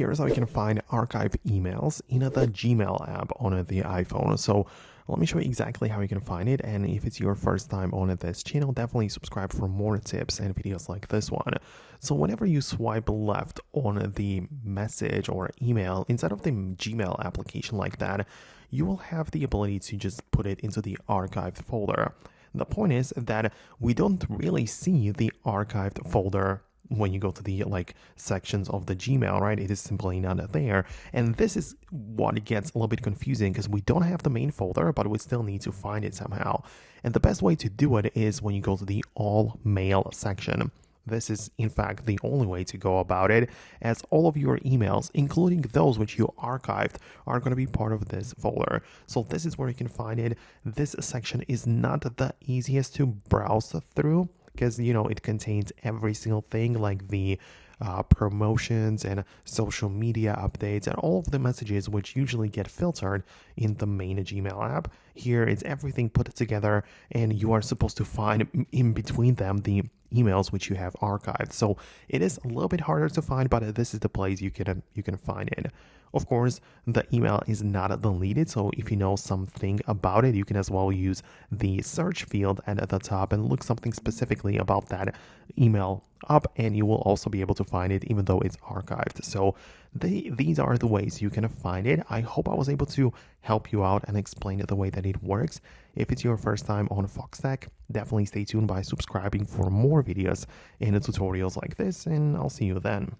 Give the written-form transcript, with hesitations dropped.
here's how you can find archived emails in the Gmail app on the iPhone. So let me show you exactly how you can find it. And if it's your first time on this channel, definitely subscribe for more tips and videos like this one. So whenever you swipe left on the message or email inside of the Gmail application like that, you will have the ability to just put it into the archived folder. The point is that we don't really see the archived folder when you go to the sections of the Gmail, right? It is simply not there. And this is what gets a little bit confusing because we don't have the main folder, but we still need to find it somehow. And the best way to do it is when you go to the all mail section. This is, in fact, the only way to go about it, as all of your emails, including those which you archived, are going to be part of this folder. So this is where you can find it. This section is not the easiest to browse through because, it contains every single thing like the promotions and social media updates and all of the messages which usually get filtered in the main Gmail app. Here it's everything put together, and you are supposed to find in between them the emails which you have archived. So it is a little bit harder to find, but this is the place you can find it. Of course, the email is not deleted, so if you know something about it, you can as well use the search field at the top and look something specifically about that email up, and you will also be able to find it even though it's archived. So these are the ways you can find it. I hope I was able to help you out and explain it the way that it works. If it's your first time on Foxtecc, definitely stay tuned by subscribing for more videos and tutorials like this, and I'll see you then.